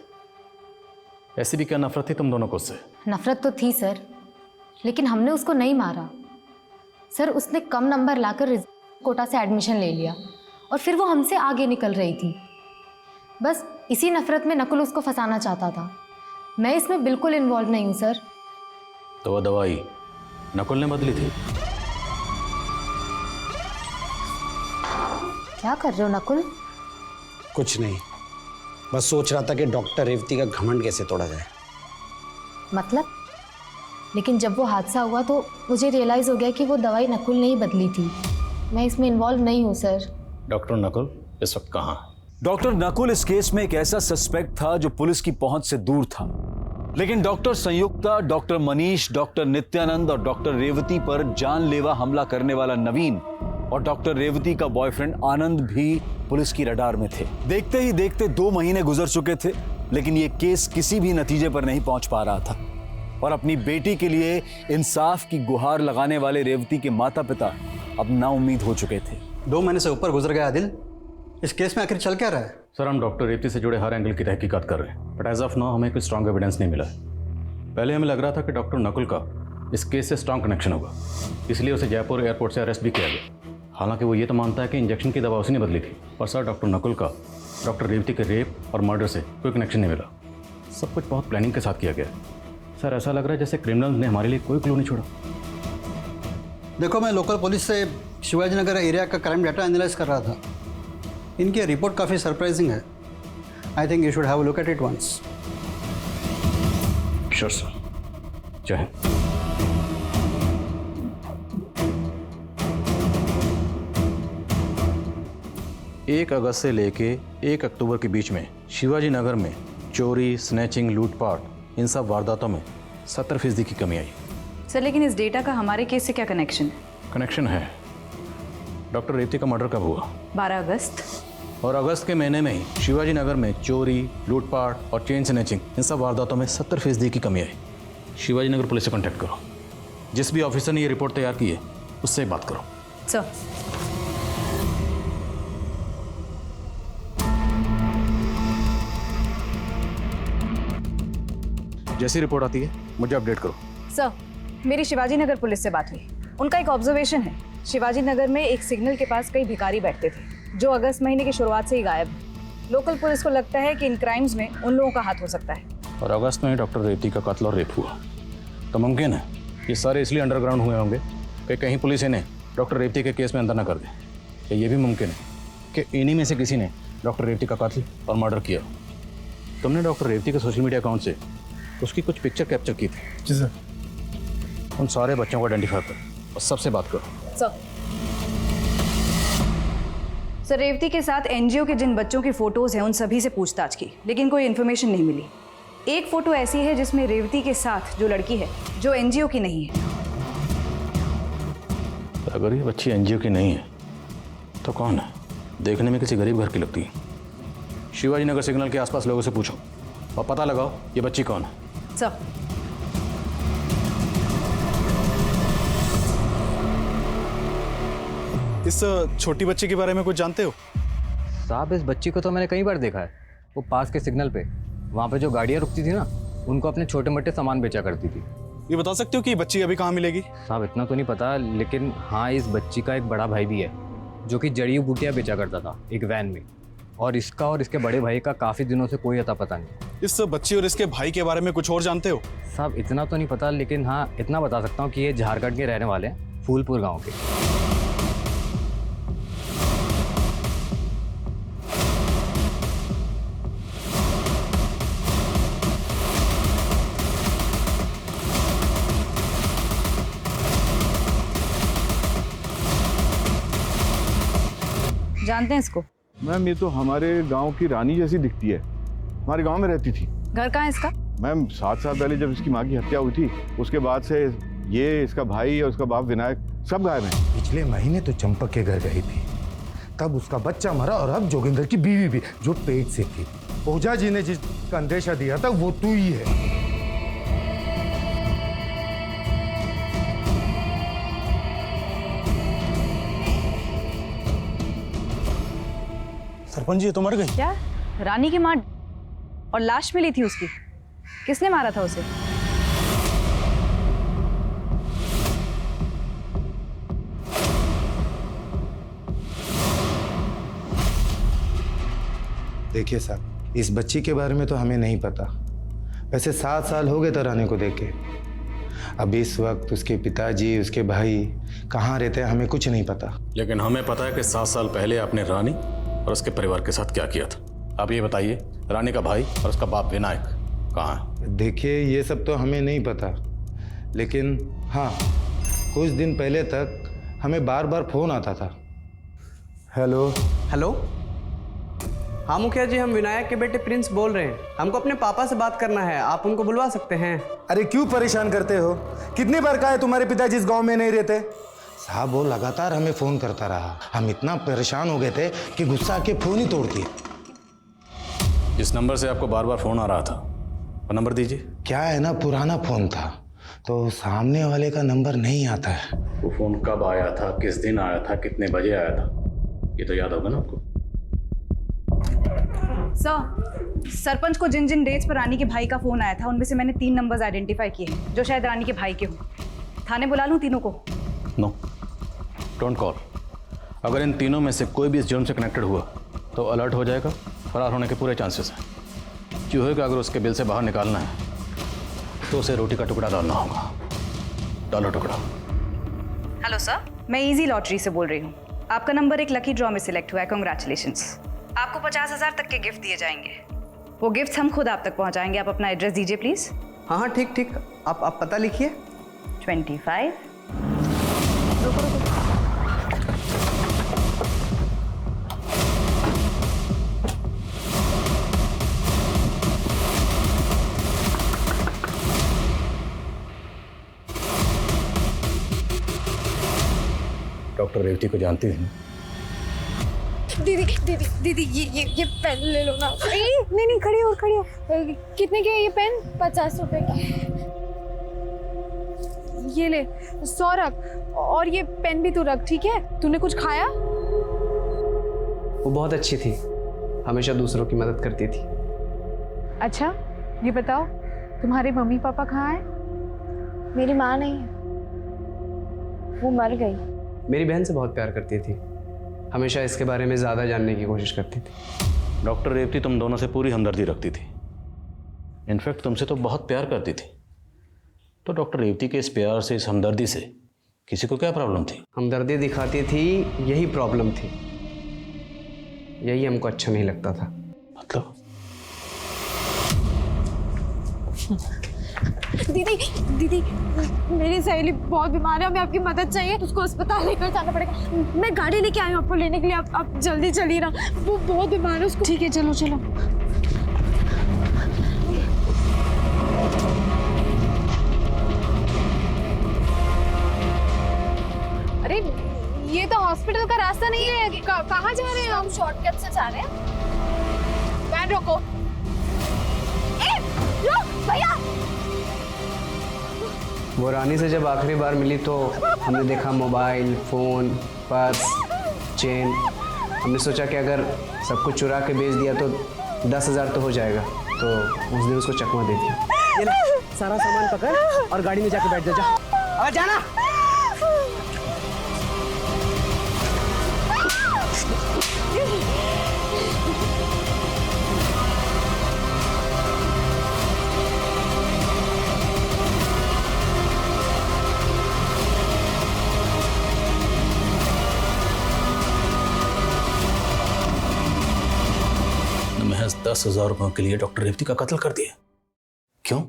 ऐसी भी क्या नफरत थी तुम दोनों को उससे? नफरत तो थी सर, लेकिन हमने उसको नहीं मारा। सर, उसने कम नंबर लाकर कोटा से एडमिशन ले लिया और फिर वो हमसे आगे निकल रही थी। बस इसी नफरत में नकुल उसको फंसाना चाहता था। मैं इसमें बिल्कुल इन्वॉल्व नहीं हूँ सर। तो वो दवाई नकुल ने बदली थी? क्या कर रहे हो नकुल? कुछ नहीं, बस सोच रहा था कि डॉक्टर रेवती का घमंड कैसे तोड़ा जाए। मतलब? लेकिन जब वो हादसा हुआ तो मुझे रियलाइज़ हो गया कि वो दवाई नकुल ने ही बदली थी। मैं इसमें इन्वॉल्व नहीं हूँ सर। डॉक्टर नकुल इस वक्त कहाँ है? डॉक्टर नकुल इस केस में एक ऐसा सस्पेक्ट था जो पुलिस की पहुंच से दूर था, लेकिन डॉक्टर संयुक्ता, डॉक्टर मनीष, डॉक्टर नित्यानंद और डॉक्टर रेवती पर जानलेवा हमला करने वाला नवीन और डॉक्टर रेवती का बॉयफ्रेंड आनंद भी पुलिस की रडार में थे। देखते ही देखते 2 महीने गुजर चुके थे, लेकिन ये केस किसी भी नतीजे पर नहीं पहुंच पा रहा था और अपनी बेटी के लिए इंसाफ की गुहार लगाने वाले रेवती के माता पिता अब नाउम्मीद हो चुके थे। 2 महीने से ऊपर गुजर गया आदिल, इस केस में आखिर चल क्या रहा है? सर, हम डॉक्टर रेवती से जुड़े हर एंगल की तहकीकात कर रहे हैं, बट एज ऑफ नाउ हमें कोई स्ट्रॉन्ग एविडेंस नहीं मिला है। पहले हमें लग रहा था कि डॉक्टर नकुल का इस केस से स्ट्रॉन्ग कनेक्शन होगा, इसलिए उसे जयपुर एयरपोर्ट से अरेस्ट भी किया गया। हालांकि वो ये तो मानता है कि इंजेक्शन की दवा उसने बदली थी, पर सर डॉक्टर नकुल का डॉक्टर रेवती के रेप और मर्डर से कोई कनेक्शन नहीं मिला। सब कुछ बहुत प्लानिंग के साथ किया गया है। सर, ऐसा लग रहा है जैसे क्रिमिनल ने हमारे लिए कोई क्लू नहीं छोड़ा। देखो, मैं लोकल पुलिस से शिवाजी नगर एरिया का क्राइम डाटा एनालाइज कर रहा था। इनकी रिपोर्ट काफ़ी सरप्राइजिंग है। I think you should have a look at it once. Sure sir. जय हिंद। 1 अगस्त से लेके 1 अक्टूबर के बीच में शिवाजी नगर में चोरी, स्नैचिंग, लूटपाट इन सब वारदातों में 70% की कमी आई। सर लेकिन इस डेटा का हमारे केस से क्या कनेक्शन है? कनेक्शन है। डॉक्टर रेवती का मर्डर कब हुआ? 12 अगस्त। और अगस्त के महीने में ही शिवाजी नगर में चोरी, लूटपाट और चेन स्नैचिंग इन सब वारदातों में 70% की कमी आई। शिवाजी नगर पुलिस से कांटेक्ट करो। जिस भी ऑफिसर ने ये रिपोर्ट तैयार की है उससे बात करो। सर। जैसी रिपोर्ट आती है मुझे अपडेट करो। सर, मेरी शिवाजी नगर पुलिस से बात हुई। उनका एक ऑब्जर्वेशन है, शिवाजी नगर में एक सिग्नल के पास कई भिखारी बैठते थे जो अगस्त महीने की शुरुआत से ही गायब है। लोकल पुलिस को लगता है कि इन क्राइम्स में उन लोगों का हाथ हो सकता है। और अगस्त में ही डॉक्टर रेवती का कत्ल और रेप हुआ, तो मुमकिन है ये सारे इसलिए अंडरग्राउंड हुए होंगे कि कहीं पुलिस इन्हें डॉक्टर रेवती के केस में अंदर न कर दे। या ये भी मुमकिन है कि इन्हीं में से किसी ने डॉक्टर रेवती का कत्ल और मर्डर किया। तुमने डॉक्टर रेवती के सोशल मीडिया अकाउंट से उसकी कुछ पिक्चर कैप्चर की थी। जी सर। उन सारे बच्चों को आइडेंटिफाई करो और सबसे बात करो। सर, रेवती के साथ एनजीओ के जिन बच्चों की फोटोज हैं उन सभी से पूछताछ की, लेकिन कोई इन्फॉर्मेशन नहीं मिली। एक फोटो ऐसी है जिसमें रेवती के साथ जो लड़की है जो एनजीओ की नहीं है। अगर ये बच्ची एनजीओ की नहीं है तो कौन है? देखने में किसी गरीब घर की लगती है। शिवाजी नगर सिग्नल के आसपास लोगों से पूछो और पता लगाओ ये बच्ची कौन है। सर। इस छोटी बच्ची के बारे में कुछ जानते हो? साहब, इस बच्ची को तो मैंने कई बार देखा है। वो पास के सिग्नल पे, वहाँ पे जो गाड़ियाँ रुकती थी ना, उनको अपने छोटे मोटे सामान बेचा करती थी। ये बता सकते हो कि बच्ची अभी कहाँ मिलेगी? साहब, इतना तो नहीं पता, लेकिन हाँ, इस बच्ची का एक बड़ा भाई भी है जो कि जड़ी बूटियाँ बेचा करता था एक वैन में। और इसका और इसके बड़े भाई का काफ़ी दिनों से कोई अता पता नहीं। इस बच्ची और इसके भाई के बारे में कुछ और जानते हो? साहब, इतना तो नहीं पता, लेकिन हाँ, इतना बता सकता हूँ कि ये झारखंड के रहने वाले हैं, फूलपुर गाँव के। जानते हैं इसको? मैम, ये तो हमारे गांव की रानी जैसी दिखती है। हमारे गांव में रहती थी। घर कहाँ है इसका? मैम, 7 साल पहले जब इसकी माँ की हत्या हुई थी उसके बाद से ये, इसका भाई और उसका बाप विनायक सब गायब हैं। पिछले महीने तो चंपक के घर गई थी, तब उसका बच्चा मरा और अब जोगिंदर की बीवी भी जो पेट से थी। ओझा जी ने जिसका अंदेशा दिया था वो तू ही है। सरपंच जी, तो मर गई? क्या? रानी की माँ और लाश मिली थी उसकी? किसने मारा था उसे? देखिए साहब, इस बच्ची के बारे में तो हमें नहीं पता। वैसे 7 साल हो गए थे रानी को देखे। अब इस वक्त उसके पिताजी, उसके भाई कहाँ रहते हैं हमें कुछ नहीं पता। लेकिन हमें पता है कि 7 साल पहले आपने रानी और उसके परिवार के साथ क्या किया था। अब ये बताइए, रानी का भाई और उसका बाप विनायक कहाँ है? देखिए, ये सब तो हमें नहीं पता, लेकिन हाँ, कुछ दिन पहले तक हमें बार बार फोन आता था। हेलो हेलो, हाँ मुखिया जी, हम विनायक के बेटे प्रिंस बोल रहे हैं। हमको अपने पापा से बात करना है, आप उनको बुलवा सकते हैं? अरे क्यों परेशान करते हो? कितनी बार कहा है तुम्हारे पिताजी इस गांव में नहीं रहते? साहब, वो लगातार हमें फोन करता रहा। हम इतना परेशान हो गए थे कि गुस्सा आके फोन ही तोड़ दिए। जिस नंबर से आपको बार बार फोन आ रहा था वो नंबर दीजिए। क्या है ना, पुराना फोन था तो सामने वाले का नंबर नहीं आता है। वो फोन कब आया था, किस दिन आया था, कितने बजे आया था, ये तो याद होगा ना आपको? सर, सरपंच को जिन जिन डेट्स पर रानी के भाई का फोन आया था उनमें से मैंने 3 नंबर्स आइडेंटिफाई किए हैं जो शायद रानी के भाई के हों। थाने बुला लूं तीनों को? No, don't call. अगर इन तीनों में से कोई भी इस जुर्म से कनेक्टेड हुआ तो अलर्ट हो जाएगा, फरार होने के पूरे चांसेस हैं। चूहे को अगर उसके बिल से बाहर निकालना है तो उसे रोटी का टुकड़ा डालना होगा। डालो टुकड़ा। हेलो सर, मैं इजी लॉटरी से बोल रही हूँ। आपका नंबर एक लकी ड्रॉ में सिलेक्ट हुआ है, कॉन्ग्रेचुलेशंस। आपको 50,000 तक के गिफ्ट दिए जाएंगे। वो गिफ्ट हम खुद आप तक पहुँचाएंगे। आप अपना एड्रेस दीजिए प्लीज़। हाँ हाँ, ठीक ठीक, आप पता लिखिए। 25। डॉक्टर रेवती को जानती थी? दीदी दीदी दीदी ये पेन ले लो ना। नहीं खड़ी हो खड़ी हो। कितने के है ये पेन? 50 रुपए के। ये ले 100 रख, और ये पेन भी तू रख, ठीक है? तूने कुछ खाया? वो बहुत अच्छी थी, हमेशा दूसरों की मदद करती थी। अच्छा ये बताओ, तुम्हारे मम्मी पापा कहाँ हैं? मेरी माँ नहीं है, वो मर गई। मेरी बहन से बहुत प्यार करती थी, हमेशा इसके बारे में ज़्यादा जानने की कोशिश करती थी। डॉक्टर रेवती तुम दोनों से पूरी हमदर्दी रखती थी, इनफैक्ट तुमसे तो बहुत प्यार करती थी। तो डॉक्टर रेवती के इस प्यार से, इस हमदर्दी से किसी को क्या प्रॉब्लम थी? हमदर्दी दिखाती थी, यही प्रॉब्लम थी, यही हमको अच्छा नहीं लगता था। मतलब? दीदी दीदी मेरी सहेली बहुत बीमार है, हमें आपकी मदद चाहिए, उसको अस्पताल लेकर जाना पड़ेगा। मैं गाड़ी लेके आई हूँ आपको लेने के लिए, आप जल्दी चलिए ना, वो बहुत बीमार है उसको। ठीक है चलो चलो। अरे ये तो हॉस्पिटल का रास्ता नहीं है, कहाँ जा रहे हैं हम? शॉर्टकट से जा रहे हैं। वैन रोको। भैया वो रानी से जब आखिरी बार मिली तो हमने देखा मोबाइल, फ़ोन, पर्स, चेन। हमने सोचा कि अगर सब कुछ चुरा के बेच दिया तो 10,000 तो हो जाएगा, तो उस दिन उसको चकमा दे दिया। ये ले, सारा सामान पकड़ और गाड़ी में जाके बैठ जा। और जाना। महज 10,000 रुपयों के लिए डॉक्टर रेवती का कत्ल कर दिया। क्यों?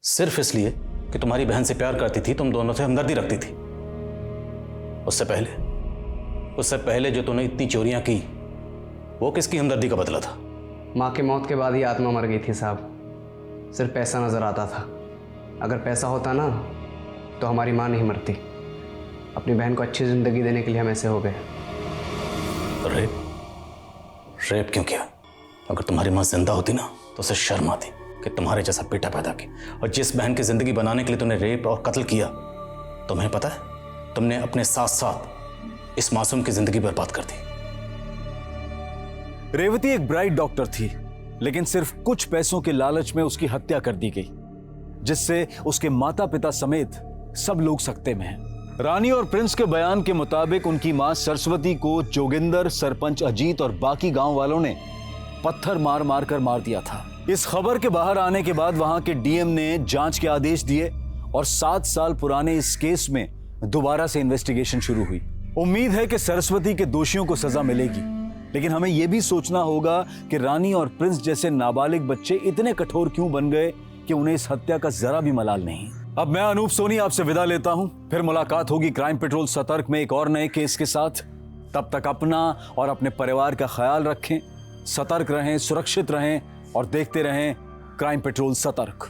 सिर्फ इसलिए कि तुम्हारी बहन से प्यार करती थी, तुम दोनों से हमदर्दी रखती थी। उससे पहले जो तूने इतनी चोरियां की, वो किसकी हमदर्दी का बदला था? माँ के मौत के बाद ही आत्मा मर गई थी साहब, सिर्फ पैसा नजर आता था। अगर पैसा होता ना तो हमारी माँ नहीं मरती। अपनी बहन को अच्छी जिंदगी देने के लिए हम ऐसे हो गए। रेप क्यों किया? अगर तुम्हारी माँ जिंदा होती ना तो उसे शर्म आती कि तुम्हारे जैसा बेटा पैदा किया, और जिस बहन की जिंदगी बनाने के लिए तुमने रेप और कत्ल किया, तुम्हें पता है तुमने अपने साथ साथ इस मासूम की जिंदगी बर्बाद कर दी। रेवती एक ब्राइट डॉक्टर थी, लेकिन सिर्फ कुछ पैसों के लालच में उसकी हत्या कर दी गई, जिससे उसके माता पिता समेत सब लोग सकते में हैं। रानी और प्रिंस के बयान के मुताबिक उनकी मां सरस्वती को जोगिंदर, सरपंच अजीत और बाकी गांव वालों ने पत्थर मार मार कर मार दिया था। इस खबर के बाहर आने के बाद वहां के डीएम ने जांच के आदेश दिए और 7 साल पुराने इस केस में दोबारा से इन्वेस्टिगेशन शुरू हुई। उम्मीद है कि सरस्वती के दोषियों को सजा मिलेगी, लेकिन हमें यह भी सोचना होगा कि रानी और प्रिंस जैसे नाबालिग बच्चे इतने कठोर क्यों बन गए कि उन्हें इस हत्या का जरा भी मलाल नहीं। अब मैं अनूप सोनी आपसे विदा लेता हूं, फिर मुलाकात होगी क्राइम पेट्रोल सतर्क में एक और नए केस के साथ। तब तक अपना और अपने परिवार का ख्याल रखें, सतर्क रहें, सुरक्षित रहें और देखते रहें क्राइम पेट्रोल सतर्क।